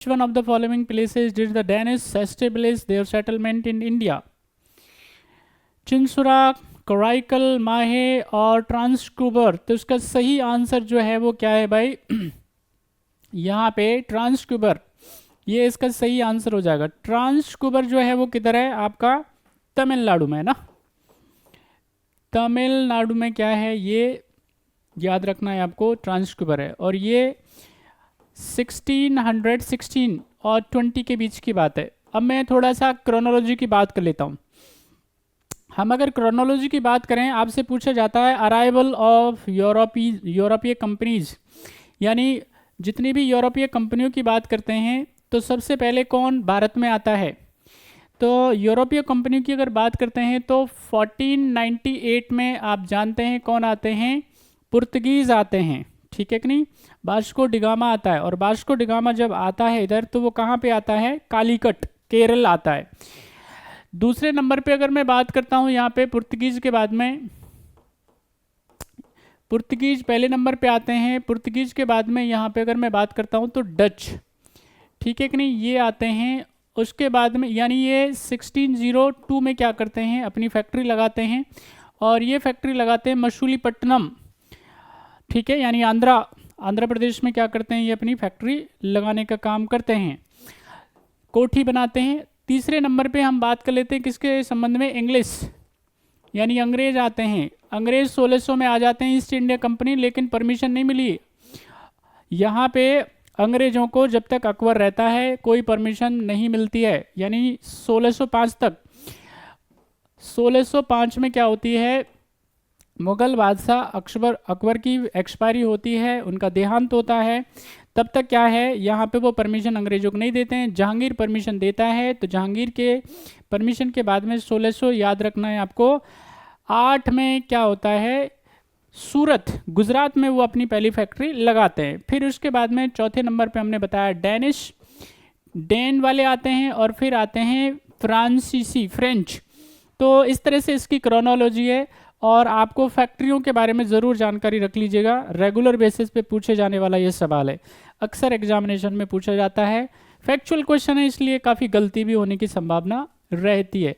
Which one of the following places did the Danish establish their settlement in India? Chinsurah, कोराइकल, माहे और ट्रांसक्यूबर। तो इसका सही आंसर जो है वो क्या है भाई? यहाँ पे ट्रांसक्यूबर, ये इसका सही आंसर हो जाएगा। ट्रांसक्यूबर जो है वो किधर है आपका? तमिलनाडु में है ना। तमिलनाडु में क्या है ये याद रखना है आपको, ट्रांसक्यूबर है। और ये 1616 और 20 के बीच की बात है। अब मैं थोड़ा सा क्रोनोलॉजी की बात कर लेता हूँ। हम अगर क्रोनोलॉजी की बात करें, आपसे पूछा जाता है अराइवल ऑफ यूरोपीय कंपनीज, यानी जितनी भी यूरोपीय कंपनियों की बात करते हैं तो सबसे पहले कौन भारत में आता है? तो यूरोपीय कंपनियों की अगर बात करते हैं तो 1498 में आप जानते हैं कौन आते हैं? पुर्तगीज़ आते हैं, ठीक है कि नहीं। वास्को डिगामा आता है, और वास्को डिगामा जब आता है इधर तो वो कहाँ पे आता है? कालीकट, केरल आता है। दूसरे नंबर पे अगर मैं बात करता हूँ यहाँ पे पुर्तगीज़ के बाद में, पुर्तगीज पहले नंबर पे आते हैं। पुर्तगीज के बाद में यहाँ पे अगर मैं बात करता हूँ तो डच, ठीक है कि नहीं, ये आते हैं। उसके बाद में यानी ये 1602 में क्या करते हैं? अपनी फैक्ट्री लगाते हैं, और ये फैक्ट्री लगाते हैं मछलीपट्टनम, ठीक है, यानी आंध्र प्रदेश में क्या करते हैं? ये अपनी फैक्ट्री लगाने का काम करते हैं, कोठी बनाते हैं। तीसरे नंबर पे हम बात कर लेते हैं किसके संबंध में? इंग्लिश, यानी अंग्रेज आते हैं। अंग्रेज 1600 में आ जाते हैं ईस्ट इंडिया कंपनी, लेकिन परमिशन नहीं मिली यहाँ पे अंग्रेजों को। जब तक अकबर रहता है कोई परमिशन नहीं मिलती है, यानी 1605 तक। 1605 में क्या होती है? मुगल बादशाह अकबर की एक्सपायरी होती है, उनका देहांत होता है। तब तक क्या है, यहाँ पे वो परमिशन अंग्रेजों को नहीं देते हैं। जहांगीर परमिशन देता है, तो जहांगीर के परमिशन के बाद में 1600 याद रखना है आपको 8 में क्या होता है? सूरत, गुजरात में वो अपनी पहली फैक्ट्री लगाते हैं। फिर उसके बाद में चौथे नंबर पे हमने बताया डेनिश, डेन वाले आते हैं, और फिर आते हैं फ्रांसीसी, फ्रेंच। तो इस तरह से इसकी क्रोनोलॉजी है। और आपको फैक्ट्रियों के बारे में ज़रूर जानकारी रख लीजिएगा, रेगुलर बेसिस पे पूछे जाने वाला ये सवाल है, अक्सर एग्जामिनेशन में पूछा जाता है। फैक्चुअल क्वेश्चन है, इसलिए काफ़ी गलती भी होने की संभावना रहती है।